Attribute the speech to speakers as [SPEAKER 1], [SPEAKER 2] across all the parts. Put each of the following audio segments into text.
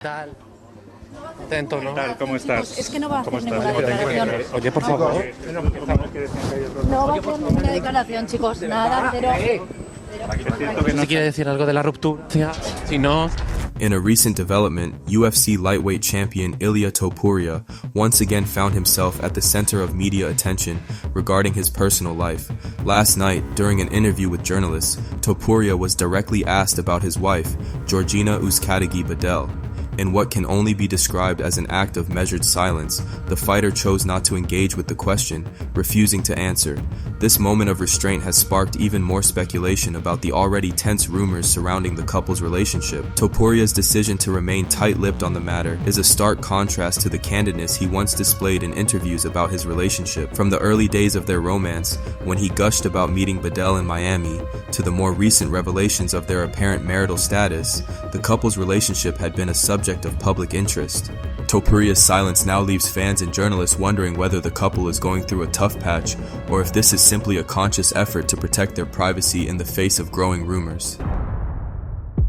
[SPEAKER 1] Tal, atento, ¿no?
[SPEAKER 2] Tal, ¿cómo estás?
[SPEAKER 3] Es que no va a
[SPEAKER 2] ¿Cómo
[SPEAKER 3] hacer
[SPEAKER 2] estás?
[SPEAKER 3] ninguna
[SPEAKER 2] ¿Cómo te
[SPEAKER 3] declaración.
[SPEAKER 2] encuentras?
[SPEAKER 1] Oye, por favor.
[SPEAKER 3] No va a hacer ninguna declaración, chicos. Nada, pero...
[SPEAKER 2] Es cierto que no
[SPEAKER 1] Si quiere decir algo de la ruptura, si no...
[SPEAKER 4] In a recent development, UFC lightweight champion Ilia Topuria once again found himself at the center of media attention regarding his personal life. Last night, during an interview with journalists, Topuria was directly asked about his wife, Georgina Euskategi Bedell. In what can only be described as an act of measured silence, the fighter chose not to engage with the question, refusing to answer. This moment of restraint has sparked even more speculation about the already tense rumors surrounding the couple's relationship. Topuria's decision to remain tight-lipped on the matter is a stark contrast to the candidness he once displayed in interviews about his relationship. From the early days of their romance, when he gushed about meeting Bedell in Miami, to the more recent revelations of their apparent marital status, the couple's relationship had been a subject of public interest. Topuria's silence now leaves fans and journalists wondering whether the couple is going through a tough patch or if this is simply a conscious effort to protect their privacy in the face of growing rumors.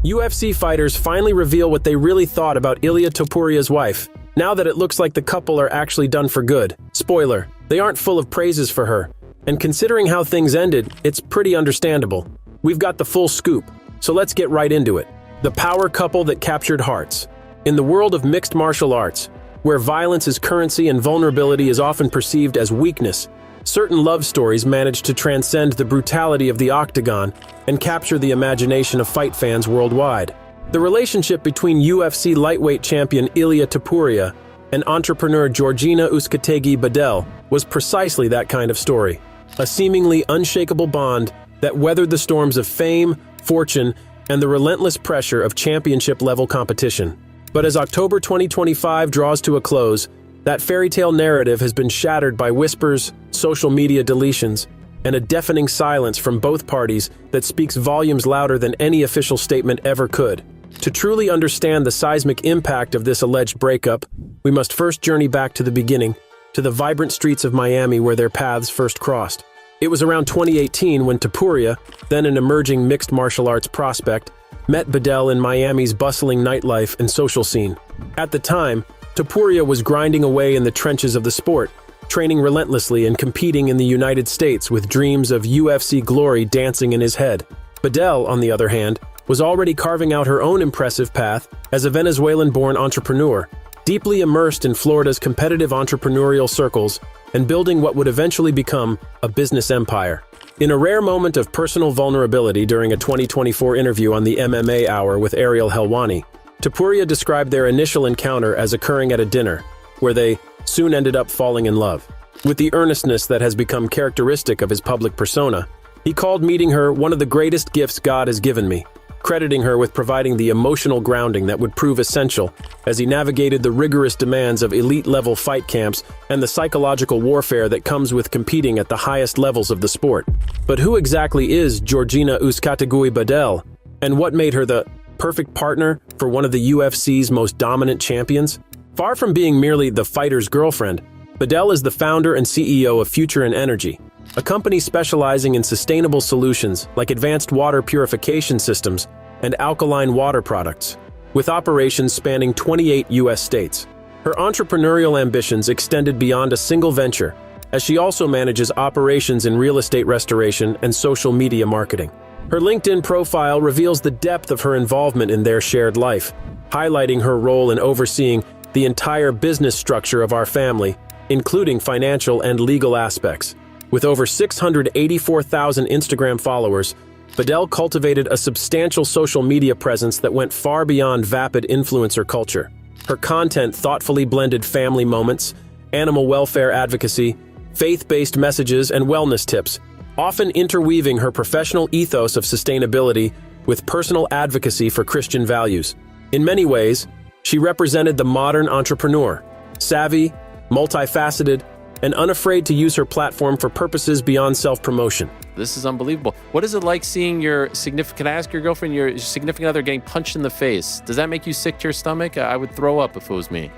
[SPEAKER 5] UFC fighters finally reveal what they really thought about Ilia Topuria's wife, now that it looks like the couple are actually done for good. Spoiler, they aren't full of praises for her, and considering how things ended, it's pretty understandable. We've got the full scoop, so let's get right into it. The power couple that captured hearts. In the world of mixed martial arts, where violence is currency and vulnerability is often perceived as weakness, certain love stories manage to transcend the brutality of the octagon and capture the imagination of fight fans worldwide. The relationship between UFC lightweight champion Ilia Topuria and entrepreneur Georgina Euskategi Bedell was precisely that kind of story. A seemingly unshakable bond that weathered the storms of fame, fortune, and the relentless pressure of championship-level competition. But as October 2025 draws to a close, that fairy tale narrative has been shattered by whispers, social media deletions, and a deafening silence from both parties that speaks volumes louder than any official statement ever could. To truly understand the seismic impact of this alleged breakup, we must first journey back to the beginning, to the vibrant streets of Miami where their paths first crossed. It was around 2018 when Topuria, then an emerging mixed martial arts prospect, met Bedell in Miami's bustling nightlife and social scene. At the time, Topuria was grinding away in the trenches of the sport, training relentlessly and competing in the United States with dreams of UFC glory dancing in his head. Bedell, on the other hand, was already carving out her own impressive path as a Venezuelan-born entrepreneur, deeply immersed in Florida's competitive entrepreneurial circles and building what would eventually become a business empire. In a rare moment of personal vulnerability during a 2024 interview on the MMA Hour with Ariel Helwani, Topuria described their initial encounter as occurring at a dinner, where they soon ended up falling in love. With the earnestness that has become characteristic of his public persona, he called meeting her one of the greatest gifts God has given me, crediting her with providing the emotional grounding that would prove essential as he navigated the rigorous demands of elite-level fight camps and the psychological warfare that comes with competing at the highest levels of the sport. But who exactly is Georgina Euskategi Bedell, and what made her the perfect partner for one of the UFC's most dominant champions? Far from being merely the fighter's girlfriend, Bedell is the founder and CEO of Future and Energy, a company specializing in sustainable solutions like advanced water purification systems and alkaline water products, with operations spanning 28 U.S. states. Her entrepreneurial ambitions extended beyond a single venture, as she also manages operations in real estate restoration and social media marketing. Her LinkedIn profile reveals the depth of her involvement in their shared life, highlighting her role in overseeing the entire business structure of our family, including financial and legal aspects. With over 684,000 Instagram followers, Bedell cultivated a substantial social media presence that went far beyond vapid influencer culture. Her content thoughtfully blended family moments, animal welfare advocacy, faith-based messages, and wellness tips, often interweaving her professional ethos of sustainability with personal advocacy for Christian values. In many ways, she represented the modern entrepreneur, savvy, multifaceted, and unafraid to use her platform for purposes beyond self-promotion.
[SPEAKER 6] This is unbelievable. What is it like seeing can I ask your girlfriend, your significant other getting punched in the face? Does that make you sick to your stomach? I would throw up if it was me.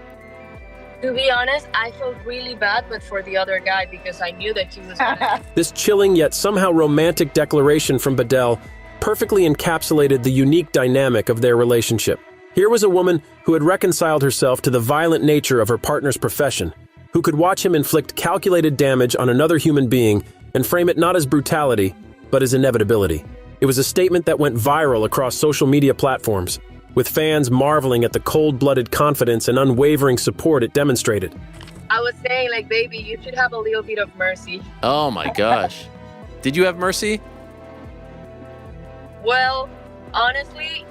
[SPEAKER 7] To be honest, I felt really bad, but for the other guy, because I knew that he was gonna...
[SPEAKER 5] This chilling yet somehow romantic declaration from Bedell perfectly encapsulated the unique dynamic of their relationship. Here was a woman who had reconciled herself to the violent nature of her partner's profession, who could watch him inflict calculated damage on another human being and frame it not as brutality, but as inevitability. It was a statement that went viral across social media platforms, with fans marveling at the cold-blooded confidence and unwavering support it demonstrated.
[SPEAKER 7] I was saying, like, baby, you should have a little bit of mercy.
[SPEAKER 6] Oh my gosh. Did you have mercy?
[SPEAKER 7] Well, honestly,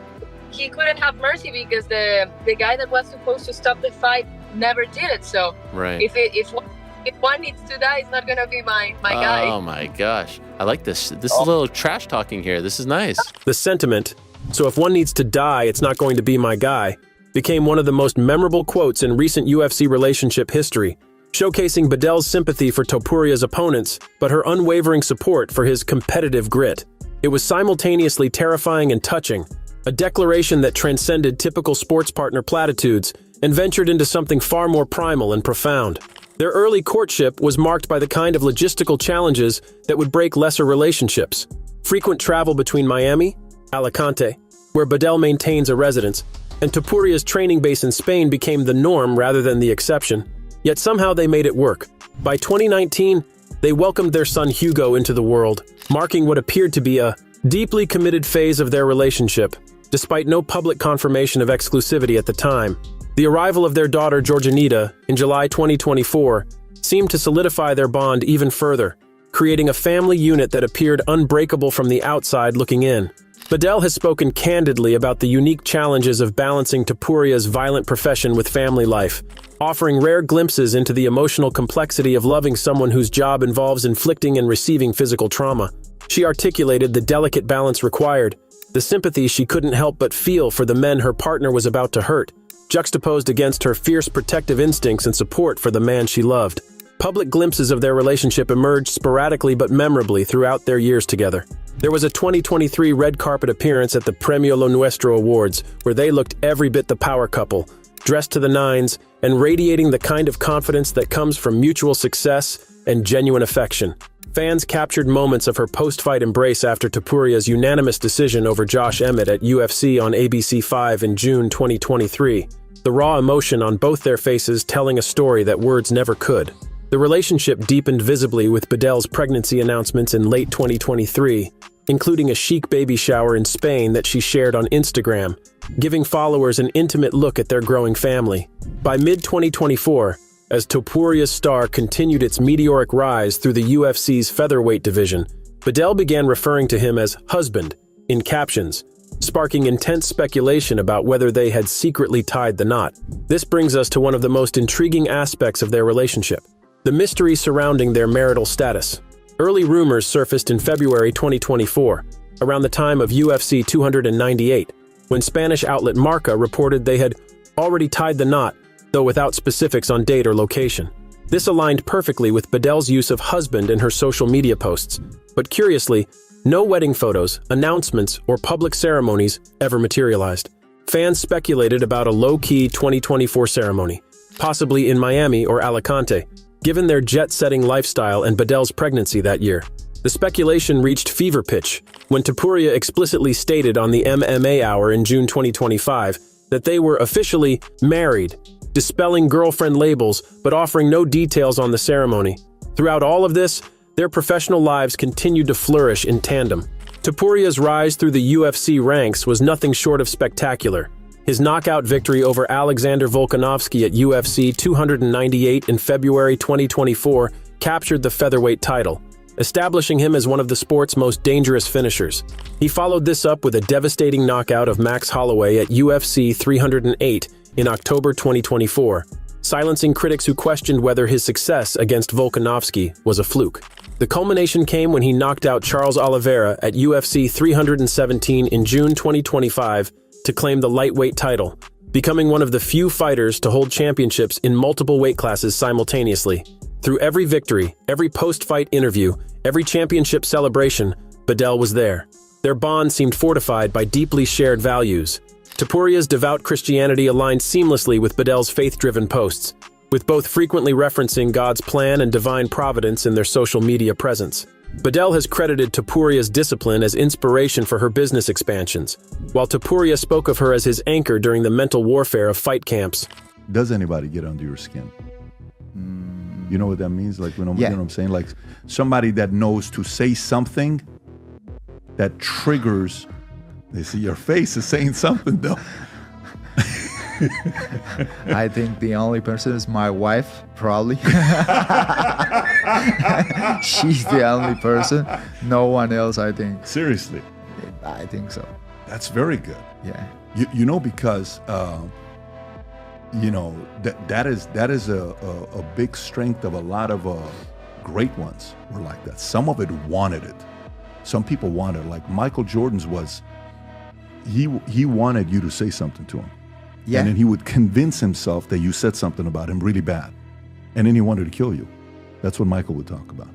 [SPEAKER 7] he couldn't have mercy because the guy that was supposed to stop the fight never did it. So
[SPEAKER 6] Right.
[SPEAKER 7] if one needs to die, it's not gonna be my guy.
[SPEAKER 6] Oh my gosh. I like this. This is a little trash talking here. This is nice.
[SPEAKER 5] The sentiment, "So if one needs to die, it's not going to be my guy," became one of the most memorable quotes in recent UFC relationship history, showcasing Bidel's sympathy for Topuria's opponents, but her unwavering support for his competitive grit. It was simultaneously terrifying and touching, a declaration that transcended typical sports partner platitudes and ventured into something far more primal and profound. Their early courtship was marked by the kind of logistical challenges that would break lesser relationships. Frequent travel between Miami, Alicante, where Bidel maintains a residence, and Topuria's training base in Spain became the norm rather than the exception. Yet somehow they made it work. By 2019, they welcomed their son Hugo into the world, marking what appeared to be a deeply committed phase of their relationship, despite no public confirmation of exclusivity at the time. The arrival of their daughter Georgianita in July 2024 seemed to solidify their bond even further, creating a family unit that appeared unbreakable from the outside looking in. Bidel has spoken candidly about the unique challenges of balancing Topuria's violent profession with family life, offering rare glimpses into the emotional complexity of loving someone whose job involves inflicting and receiving physical trauma. She articulated the delicate balance required, the sympathy she couldn't help but feel for the men her partner was about to hurt, juxtaposed against her fierce protective instincts and support for the man she loved. Public glimpses of their relationship emerged sporadically but memorably throughout their years together. There was a 2023 red carpet appearance at the Premio Lo Nuestro Awards, where they looked every bit the power couple, dressed to the nines and radiating the kind of confidence that comes from mutual success and genuine affection. Fans captured moments of her post-fight embrace after Topuria's unanimous decision over Josh Emmett at UFC on ABC5 in June 2023, the raw emotion on both their faces telling a story that words never could. The relationship deepened visibly with Bidel's pregnancy announcements in late 2023, including a chic baby shower in Spain that she shared on Instagram, giving followers an intimate look at their growing family. By mid-2024, as Topuria's star continued its meteoric rise through the UFC's featherweight division, Bidel began referring to him as husband in captions, sparking intense speculation about whether they had secretly tied the knot. This brings us to one of the most intriguing aspects of their relationship: the mystery surrounding their marital status. Early rumors surfaced in February 2024, around the time of UFC 298, when Spanish outlet Marca reported they had already tied the knot, though without specifics on date or location. This aligned perfectly with Bidel's use of husband in her social media posts, but curiously, no wedding photos, announcements, or public ceremonies ever materialized. Fans speculated about a low-key 2024 ceremony, possibly in Miami or Alicante, given their jet-setting lifestyle and Bidel's pregnancy that year. The speculation reached fever pitch when Topuria explicitly stated on the MMA Hour in June 2025 that they were officially married, dispelling girlfriend labels but offering no details on the ceremony. Throughout all of this, their professional lives continued to flourish in tandem. Topuria's rise through the UFC ranks was nothing short of spectacular. His knockout victory over Alexander Volkanovski at UFC 298 in February 2024 captured the featherweight title, establishing him as one of the sport's most dangerous finishers. He followed this up with a devastating knockout of Max Holloway at UFC 308 in October 2024, silencing critics who questioned whether his success against Volkanovski was a fluke. The culmination came when he knocked out Charles Oliveira at UFC 317 in June 2025 to claim the lightweight title, becoming one of the few fighters to hold championships in multiple weight classes simultaneously. Through every victory, every post-fight interview, every championship celebration, Bidel was there. Their bond seemed fortified by deeply shared values. Topuria's devout Christianity aligned seamlessly with Bidel's faith-driven posts, with both frequently referencing God's plan and divine providence in their social media presence. Bedell has credited Topuria's discipline as inspiration for her business expansions, while Topuria spoke of her as his anchor during the mental warfare of fight camps.
[SPEAKER 8] Does anybody get under your skin? You know what that means? Like, you know what I'm saying? Like somebody that knows to say something that triggers. They see your face is saying something though.
[SPEAKER 9] I think the only person is my wife, probably. She's the only person. No one else, I think.
[SPEAKER 8] Seriously?
[SPEAKER 9] I think so.
[SPEAKER 8] That's very good.
[SPEAKER 9] Yeah.
[SPEAKER 8] You know, because you know that is a big strength of a lot of great ones were like that. Some of it wanted it. Some people wanted it. Like Michael Jordan's was, he wanted you to say something to him. Yeah. And then he would convince himself that you said something about him really bad. And then he wanted to kill you. That's what Michael would talk about.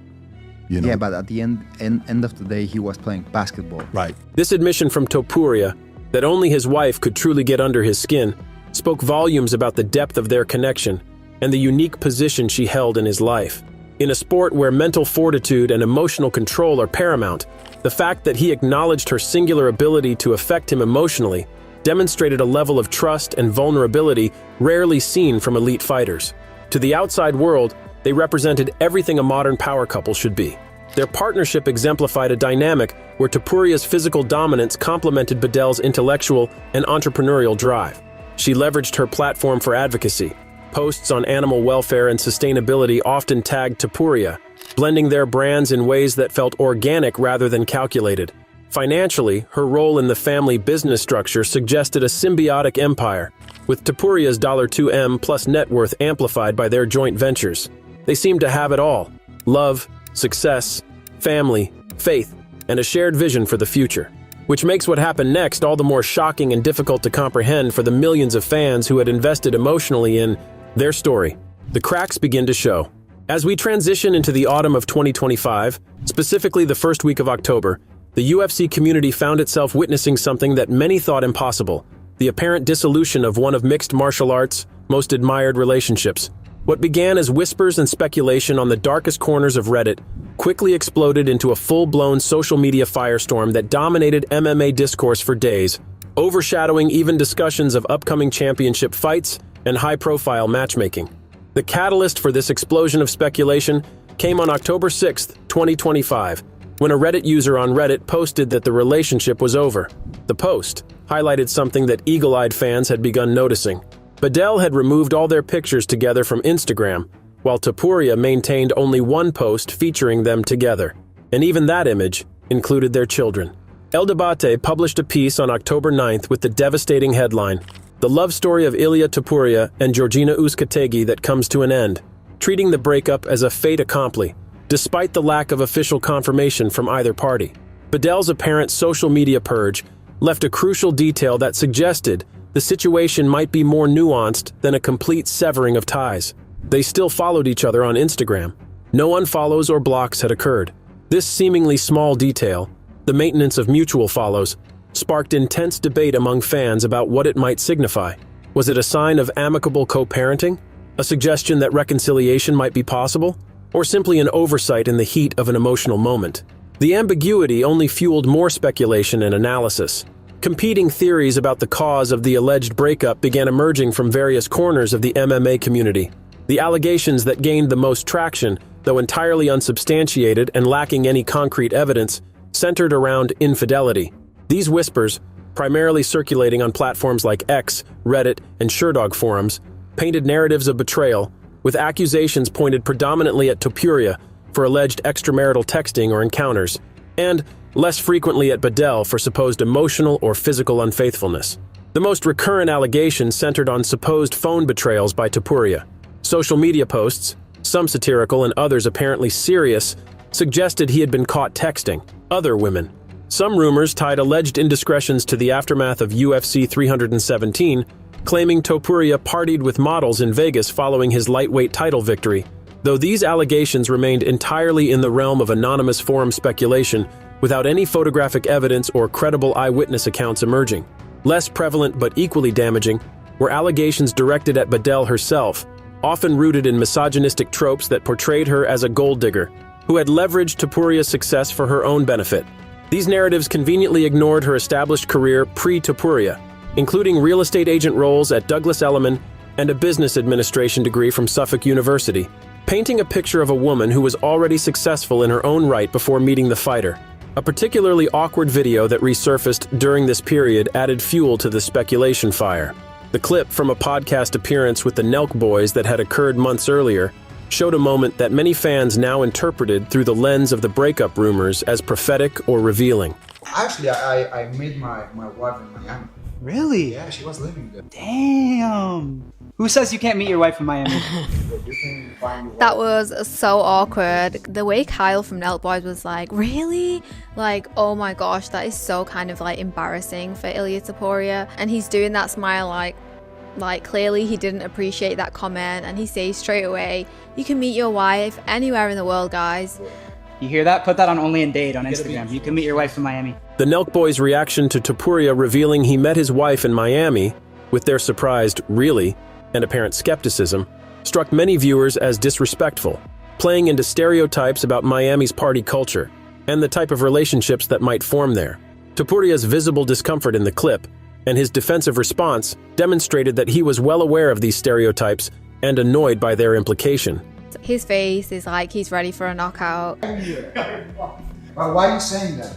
[SPEAKER 8] You know?
[SPEAKER 9] Yeah, but at the end of the day, he was playing basketball.
[SPEAKER 8] Right.
[SPEAKER 5] This admission from Topuria, that only his wife could truly get under his skin, spoke volumes about the depth of their connection and the unique position she held in his life. In a sport where mental fortitude and emotional control are paramount, the fact that he acknowledged her singular ability to affect him emotionally demonstrated a level of trust and vulnerability rarely seen from elite fighters. To the outside world, they represented everything a modern power couple should be. Their partnership exemplified a dynamic where Topuria's physical dominance complemented Bedell's intellectual and entrepreneurial drive. She leveraged her platform for advocacy. Posts on animal welfare and sustainability often tagged Topuria, blending their brands in ways that felt organic rather than calculated. Financially, her role in the family business structure suggested a symbiotic empire, with Topuria's $2M plus net worth amplified by their joint ventures. They seemed to have it all: love, success, family, faith, and a shared vision for the future. Which makes what happened next all the more shocking and difficult to comprehend for the millions of fans who had invested emotionally in their story. The cracks begin to show. As we transition into the autumn of 2025, specifically the first week of October, the UFC community found itself witnessing something that many thought impossible: the apparent dissolution of one of mixed martial arts' most admired relationships. What began as whispers and speculation on the darkest corners of Reddit quickly exploded into a full-blown social media firestorm that dominated MMA discourse for days, overshadowing even discussions of upcoming championship fights and high-profile matchmaking. The catalyst for this explosion of speculation came on October 6, 2025, when a Reddit user on Reddit posted that the relationship was over. The post highlighted something that eagle-eyed fans had begun noticing. Bedell had removed all their pictures together from Instagram, while Topuria maintained only one post featuring them together, and even that image included their children. El Debate published a piece on October 9th with the devastating headline, "The love story of Ilia Topuria and Georgina Uzcategui that comes to an end," treating the breakup as a fait accompli, despite the lack of official confirmation from either party. Bedell's apparent social media purge left a crucial detail that suggested the situation might be more nuanced than a complete severing of ties. They still followed each other on Instagram. No unfollows or blocks had occurred. This seemingly small detail, the maintenance of mutual follows, sparked intense debate among fans about what it might signify. Was it a sign of amicable co-parenting? A suggestion that reconciliation might be possible? Or simply an oversight in the heat of an emotional moment? The ambiguity only fueled more speculation and analysis. Competing theories about the cause of the alleged breakup began emerging from various corners of the MMA community. The allegations that gained the most traction, though entirely unsubstantiated and lacking any concrete evidence, centered around infidelity. These whispers, primarily circulating on platforms like X, Reddit, and Sherdog forums, painted narratives of betrayal, with accusations pointed predominantly at Topuria for alleged extramarital texting or encounters, and less frequently at Bedell for supposed emotional or physical unfaithfulness. The most recurrent allegations centered on supposed phone betrayals by Topuria. Social media posts, some satirical and others apparently serious, suggested he had been caught texting other women. Some rumors tied alleged indiscretions to the aftermath of UFC 317, claiming Topuria partied with models in Vegas following his lightweight title victory, though these allegations remained entirely in the realm of anonymous forum speculation without any photographic evidence or credible eyewitness accounts emerging. Less prevalent but equally damaging were allegations directed at Bedell herself, often rooted in misogynistic tropes that portrayed her as a gold digger. who had leveraged Topuria's success for her own benefit. These narratives conveniently ignored her established career pre-Topuria, including real estate agent roles at Douglas Elliman and a business administration degree from Suffolk University, painting a picture of a woman who was already successful in her own right before meeting the fighter. A particularly awkward video that resurfaced during this period added fuel to the speculation fire. The clip from a podcast appearance with the Nelk Boys that had occurred months earlier showed a moment that many fans now interpreted through the lens of the breakup rumors as prophetic or revealing.
[SPEAKER 9] Actually, I met my wife in Miami.
[SPEAKER 10] Really?
[SPEAKER 9] Yeah, she was living there.
[SPEAKER 10] Damn. Who says you can't meet your wife in Miami?
[SPEAKER 9] You can find your wife.
[SPEAKER 3] That was so awkward. The way Kyle from Nelk Boys was like, really? Like, oh my gosh, that is so kind of like embarrassing for Ilia Topuria. And he's doing that smile like clearly he didn't appreciate that comment, and he says straight away, you can meet your wife anywhere in the world, guys.
[SPEAKER 10] You hear that? Put that on Only in Dade on Instagram. You can meet your wife in Miami.
[SPEAKER 5] The Nelk Boys' reaction to Topuria revealing he met his wife in Miami, with their surprised "really" and apparent skepticism, struck many viewers as disrespectful, playing into stereotypes about Miami's party culture and the type of relationships that might form there. Topuria's visible discomfort in the clip and his defensive response demonstrated that he was well aware of these stereotypes and annoyed by their implication.
[SPEAKER 3] His face is like he's ready for a knockout.
[SPEAKER 9] But why are you saying that?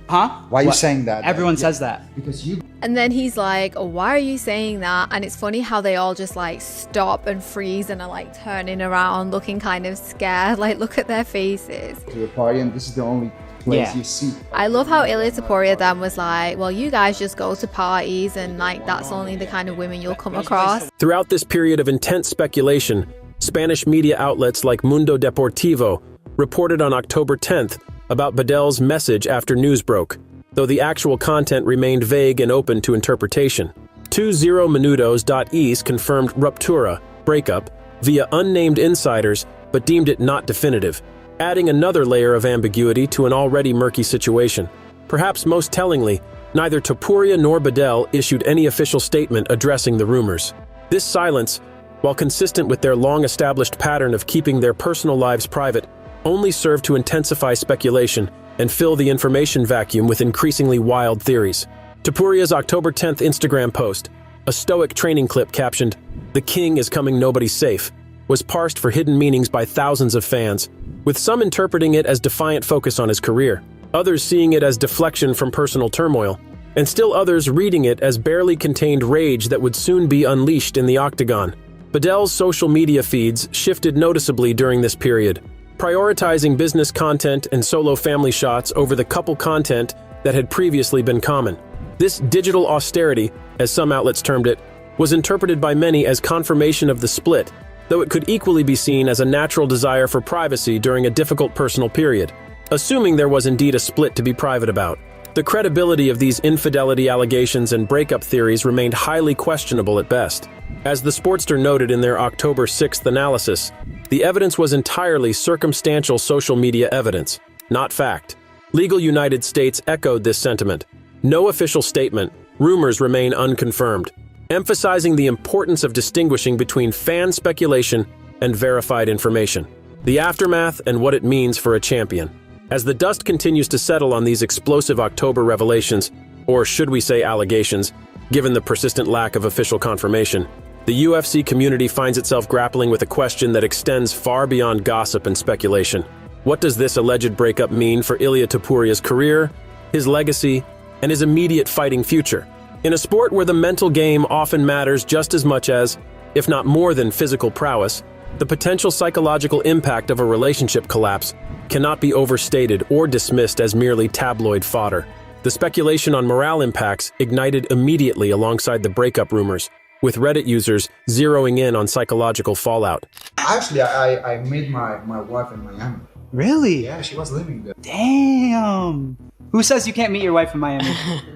[SPEAKER 10] Huh?
[SPEAKER 9] Why are you saying that?
[SPEAKER 10] Everyone says that.
[SPEAKER 9] Because you...
[SPEAKER 3] And then he's like, oh, why are you saying that? And it's funny how they all just like stop and freeze and are like turning around looking kind of scared. Like, look at their faces.
[SPEAKER 9] To the party, and this is the only place you see.
[SPEAKER 3] I love how Ilia Topuria then was like, well, you guys just go to parties and like that's only the kind of women you'll come across.
[SPEAKER 5] Throughout this period of intense speculation, Spanish media outlets like Mundo Deportivo reported on October 10th about Badel's message after news broke, though the actual content remained vague and open to interpretation. 20minutos.es confirmed ruptura, breakup, via unnamed insiders, but deemed it not definitive, adding another layer of ambiguity to an already murky situation. Perhaps most tellingly, neither Topuria nor Badel issued any official statement addressing the rumors. This silence, while consistent with their long-established pattern of keeping their personal lives private, only served to intensify speculation and fill the information vacuum with increasingly wild theories. Topuria's October 10th Instagram post, a stoic training clip captioned, "The king is coming, nobody's safe," was parsed for hidden meanings by thousands of fans, with some interpreting it as defiant focus on his career, others seeing it as deflection from personal turmoil, and still others reading it as barely contained rage that would soon be unleashed in the octagon. Badel's social media feeds shifted noticeably during this period, prioritizing business content and solo family shots over the couple content that had previously been common. This digital austerity, as some outlets termed it, was interpreted by many as confirmation of the split, though it could equally be seen as a natural desire for privacy during a difficult personal period, assuming there was indeed a split to be private about. The credibility of these infidelity allegations and breakup theories remained highly questionable at best. As the Sportster noted in their October 6th analysis, the evidence was entirely circumstantial social media evidence, not fact. Legal United States echoed this sentiment. No official statement, rumors remain unconfirmed, emphasizing the importance of distinguishing between fan speculation and verified information. The aftermath and what it means for a champion. As the dust continues to settle on these explosive October revelations, or should we say allegations, given the persistent lack of official confirmation, the UFC community finds itself grappling with a question that extends far beyond gossip and speculation. What does this alleged breakup mean for Ilia Topuria's career, his legacy, and his immediate fighting future? In a sport where the mental game often matters just as much as, if not more than, physical prowess, the potential psychological impact of a relationship collapse cannot be overstated or dismissed as merely tabloid fodder. The speculation on morale impacts ignited immediately alongside the breakup rumors, with Reddit users zeroing in on psychological fallout.
[SPEAKER 9] Actually, I met my wife in Miami.
[SPEAKER 10] Really?
[SPEAKER 9] Yeah, she was living there.
[SPEAKER 10] Damn. Who says you can't meet your wife in Miami?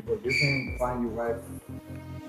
[SPEAKER 9] But you can find your wife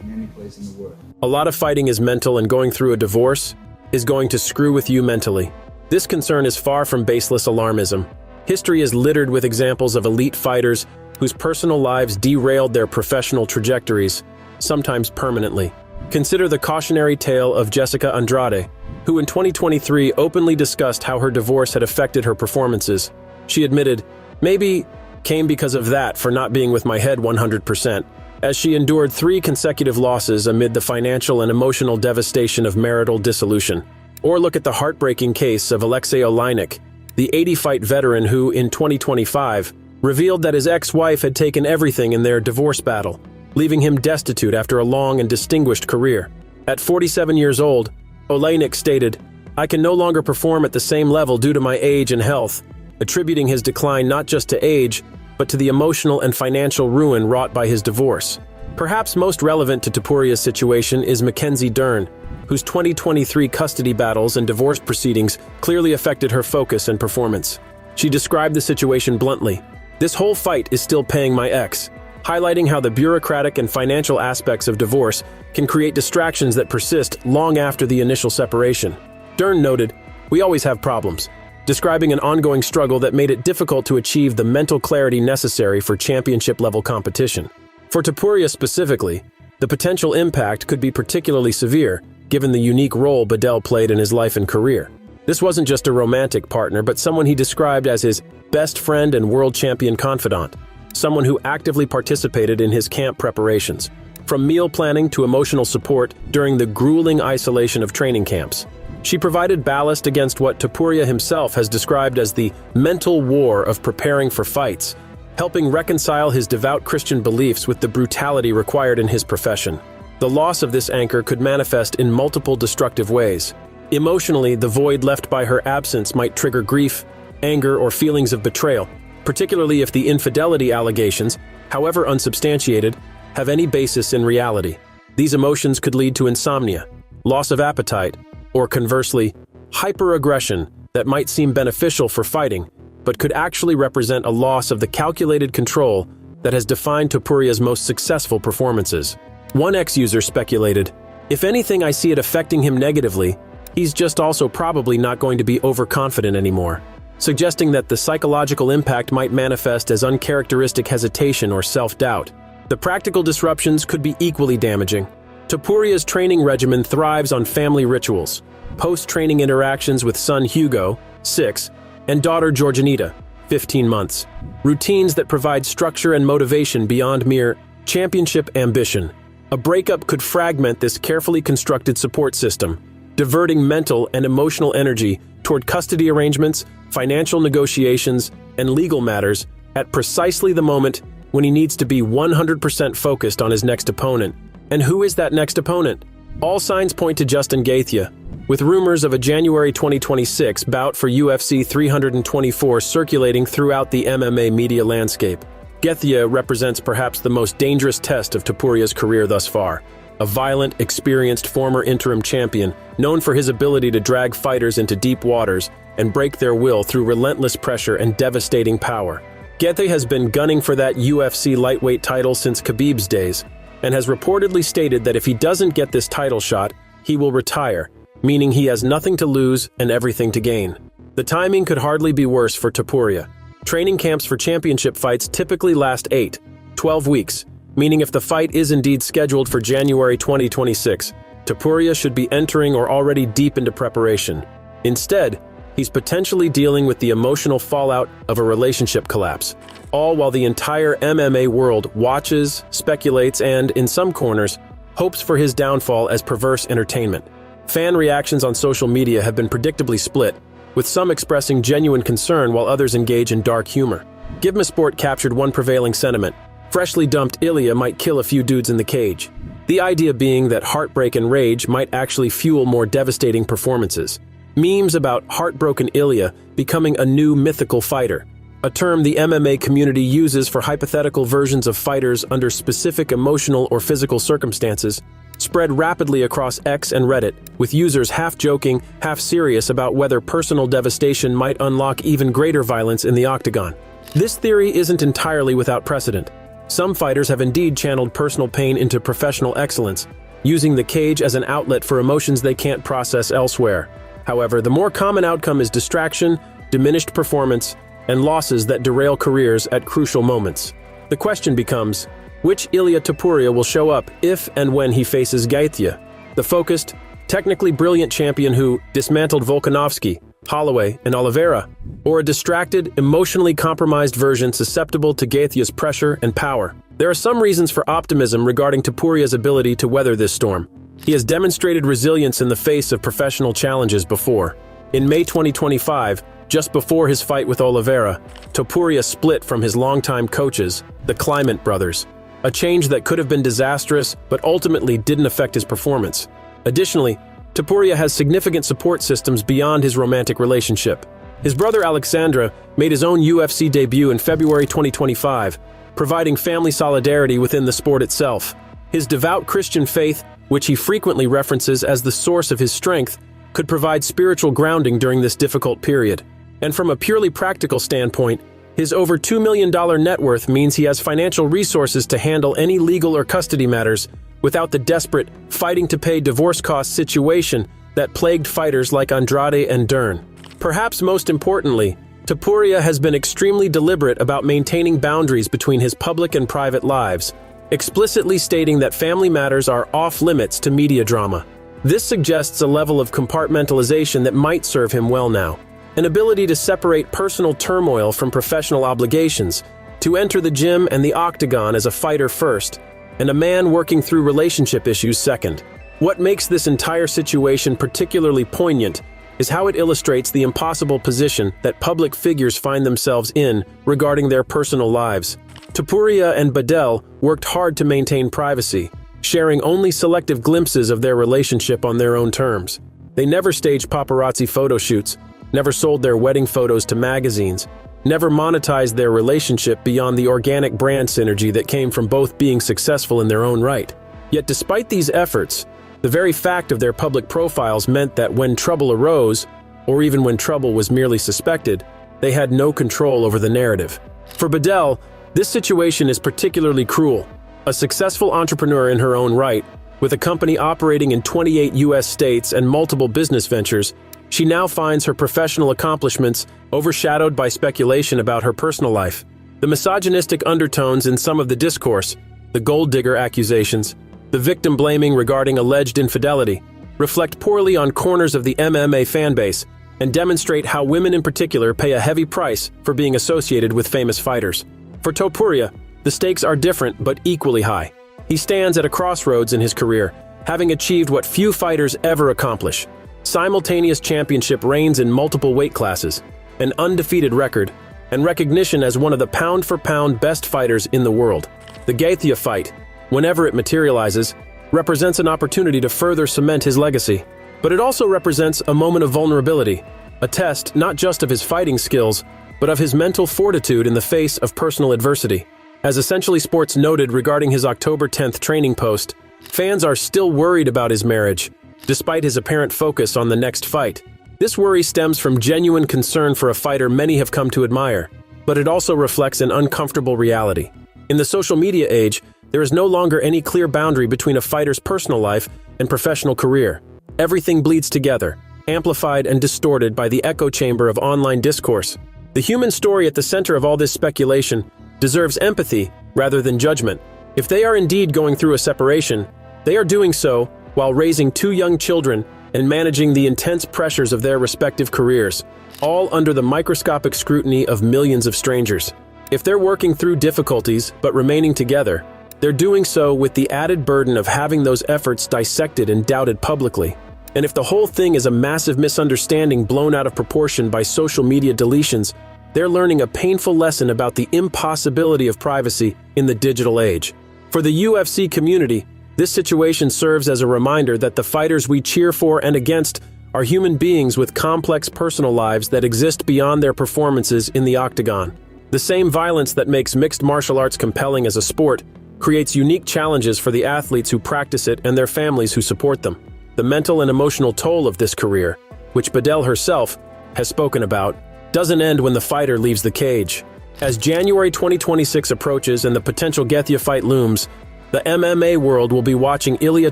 [SPEAKER 9] in any place in the world.
[SPEAKER 5] A lot of fighting is mental, and going through a divorce is going to screw with you mentally. This concern is far from baseless alarmism. History is littered with examples of elite fighters whose personal lives derailed their professional trajectories, sometimes permanently. Consider the cautionary tale of Jessica Andrade, who in 2023 openly discussed how her divorce had affected her performances. She admitted, "Maybe came because of that for not being with my head 100%, as she endured 3 consecutive losses amid the financial and emotional devastation of marital dissolution." Or look at the heartbreaking case of Alexei Oleinik, the 80-fight veteran who, in 2025, revealed that his ex-wife had taken everything in their divorce battle, leaving him destitute after a long and distinguished career. At 47 years old, Oleinik stated, "I can no longer perform at the same level due to my age and health," attributing his decline not just to age, but to the emotional and financial ruin wrought by his divorce. Perhaps most relevant to Topuria's situation is Mackenzie Dern, whose 2023 custody battles and divorce proceedings clearly affected her focus and performance. She described the situation bluntly, "This whole fight is still paying my ex," highlighting how the bureaucratic and financial aspects of divorce can create distractions that persist long after the initial separation. Dern noted, "We always have problems," describing an ongoing struggle that made it difficult to achieve the mental clarity necessary for championship-level competition. For Topuria specifically, the potential impact could be particularly severe, given the unique role Bedell played in his life and career. This wasn't just a romantic partner, but someone he described as his best friend and world champion confidant, someone who actively participated in his camp preparations, from meal planning to emotional support during the grueling isolation of training camps. She provided ballast against what Topuria himself has described as the mental war of preparing for fights, helping reconcile his devout Christian beliefs with the brutality required in his profession. The loss of this anchor could manifest in multiple destructive ways. Emotionally, the void left by her absence might trigger grief, anger, or feelings of betrayal, particularly if the infidelity allegations, however unsubstantiated, have any basis in reality. These emotions could lead to insomnia, loss of appetite, or conversely, hyperaggression that might seem beneficial for fighting, but could actually represent a loss of the calculated control that has defined Topuria's most successful performances. One ex-user speculated, "If anything, I see it affecting him negatively. He's just also probably not going to be overconfident anymore," suggesting that the psychological impact might manifest as uncharacteristic hesitation or self-doubt. The practical disruptions could be equally damaging. Topuria's training regimen thrives on family rituals, post-training interactions with son Hugo, 6, and daughter Georgianita, 15 months. Routines that provide structure and motivation beyond mere championship ambition. A breakup could fragment this carefully constructed support system, diverting mental and emotional energy toward custody arrangements, financial negotiations, and legal matters at precisely the moment when he needs to be 100% focused on his next opponent. And who is that next opponent? All signs point to Justin Gaethje, with rumors of a January 2026 bout for UFC 324 circulating throughout the MMA media landscape. Gaethje represents perhaps the most dangerous test of Topuria's career thus far. A violent, experienced former interim champion, known for his ability to drag fighters into deep waters and break their will through relentless pressure and devastating power. Gaethje has been gunning for that UFC lightweight title since Khabib's days, and has reportedly stated that if he doesn't get this title shot, he will retire, meaning he has nothing to lose and everything to gain. The timing could hardly be worse for Topuria. Training camps for championship fights typically last 8-12 weeks, meaning if the fight is indeed scheduled for January 2026, Topuria should be entering or already deep into preparation. Instead, he's potentially dealing with the emotional fallout of a relationship collapse, all while the entire MMA world watches, speculates, and, in some corners, hopes for his downfall as perverse entertainment. Fan reactions on social media have been predictably split, with some expressing genuine concern while others engage in dark humor. Givmesport captured one prevailing sentiment: freshly dumped Ilia might kill a few dudes in the cage. The idea being that heartbreak and rage might actually fuel more devastating performances. Memes about heartbroken Ilia becoming a new mythical fighter, a term the MMA community uses for hypothetical versions of fighters under specific emotional or physical circumstances, spread rapidly across X and Reddit, with users half joking, half serious about whether personal devastation might unlock even greater violence in the octagon. This theory isn't entirely without precedent. Some fighters have indeed channeled personal pain into professional excellence, using the cage as an outlet for emotions they can't process elsewhere. However, the more common outcome is distraction, diminished performance, and losses that derail careers at crucial moments. The question becomes, which Ilia Topuria will show up if and when he faces Gaethje? The focused, technically brilliant champion who dismantled Volkanovski, Holloway, and Oliveira, or a distracted, emotionally compromised version susceptible to Gaethia's pressure and power. There are some reasons for optimism regarding Topuria's ability to weather this storm. He has demonstrated resilience in the face of professional challenges before. In May 2025, just before his fight with Oliveira, Topuria split from his longtime coaches, the Clement brothers, a change that could have been disastrous but ultimately didn't affect his performance. Additionally, Topuria has significant support systems beyond his romantic relationship. His brother Alexandra made his own UFC debut in February 2025, providing family solidarity within the sport itself. His devout Christian faith, which he frequently references as the source of his strength, could provide spiritual grounding during this difficult period. And from a purely practical standpoint, his over $2 million net worth means he has financial resources to handle any legal or custody matters without the desperate, fighting-to-pay divorce costs situation that plagued fighters like Andrade and Dern. Perhaps most importantly, Topuria has been extremely deliberate about maintaining boundaries between his public and private lives, explicitly stating that family matters are off-limits to media drama. This suggests a level of compartmentalization that might serve him well now. An ability to separate personal turmoil from professional obligations, to enter the gym and the octagon as a fighter first, and a man working through relationship issues second. What makes this entire situation particularly poignant is how it illustrates the impossible position that public figures find themselves in regarding their personal lives. Topuria and Badel worked hard to maintain privacy, sharing only selective glimpses of their relationship on their own terms. They never staged paparazzi photo shoots, never sold their wedding photos to magazines, never monetized their relationship beyond the organic brand synergy that came from both being successful in their own right. Yet despite these efforts, the very fact of their public profiles meant that when trouble arose, or even when trouble was merely suspected, they had no control over the narrative. For Badel, this situation is particularly cruel. A successful entrepreneur in her own right, with a company operating in 28 U.S. states and multiple business ventures, she now finds her professional accomplishments overshadowed by speculation about her personal life. The misogynistic undertones in some of the discourse, the gold digger accusations, the victim blaming regarding alleged infidelity, reflect poorly on corners of the MMA fanbase and demonstrate how women in particular pay a heavy price for being associated with famous fighters. For Topuria, the stakes are different but equally high. He stands at a crossroads in his career, having achieved what few fighters ever accomplish: simultaneous championship reigns in multiple weight classes, an undefeated record, and recognition as one of the pound-for-pound best fighters in the world. The Gaethia fight, whenever it materializes, represents an opportunity to further cement his legacy. But it also represents a moment of vulnerability, a test not just of his fighting skills, but of his mental fortitude in the face of personal adversity. As Essentially Sports noted regarding his October 10th training post, fans are still worried about his marriage, despite his apparent focus on the next fight. This worry stems from genuine concern for a fighter many have come to admire, but it also reflects an uncomfortable reality. In the social media age, there is no longer any clear boundary between a fighter's personal life and professional career. Everything bleeds together, amplified and distorted by the echo chamber of online discourse. The human story at the center of all this speculation deserves empathy rather than judgment. If they are indeed going through a separation, they are doing so while raising two young children and managing the intense pressures of their respective careers, all under the microscopic scrutiny of millions of strangers. If they're working through difficulties but remaining together, they're doing so with the added burden of having those efforts dissected and doubted publicly. And if the whole thing is a massive misunderstanding blown out of proportion by social media deletions, they're learning a painful lesson about the impossibility of privacy in the digital age. For the UFC community, this situation serves as a reminder that the fighters we cheer for and against are human beings with complex personal lives that exist beyond their performances in the octagon. The same violence that makes mixed martial arts compelling as a sport creates unique challenges for the athletes who practice it and their families who support them. The mental and emotional toll of this career, which Badel herself has spoken about, doesn't end when the fighter leaves the cage. As January 2026 approaches and the potential Gaethia fight looms, the MMA world will be watching Ilia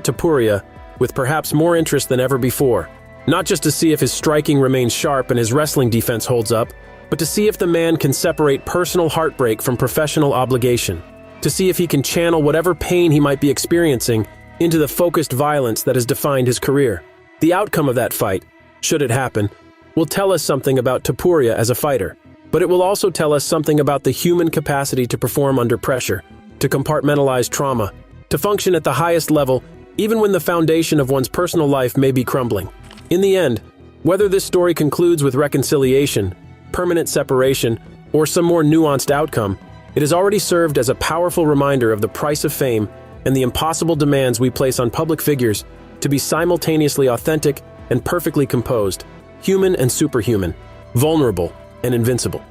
[SPEAKER 5] Topuria with perhaps more interest than ever before. Not just to see if his striking remains sharp and his wrestling defense holds up, but to see if the man can separate personal heartbreak from professional obligation. To see if he can channel whatever pain he might be experiencing into the focused violence that has defined his career. The outcome of that fight, should it happen, will tell us something about Topuria as a fighter, but it will also tell us something about the human capacity to perform under pressure, to compartmentalize trauma, to function at the highest level, even when the foundation of one's personal life may be crumbling. In the end, whether this story concludes with reconciliation, permanent separation, or some more nuanced outcome, it has already served as a powerful reminder of the price of fame and the impossible demands we place on public figures to be simultaneously authentic and perfectly composed, human and superhuman, vulnerable and invincible.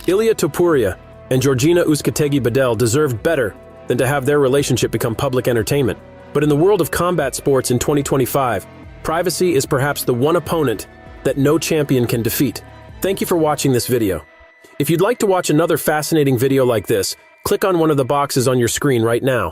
[SPEAKER 5] Ilia Topuria and Georgina Uzcategui-Bedell deserved better than to have their relationship become public entertainment. But in the world of combat sports in 2025, privacy is perhaps the one opponent that no champion can defeat. Thank you for watching this video. If you'd like to watch another fascinating video like this, click on one of the boxes on your screen right now.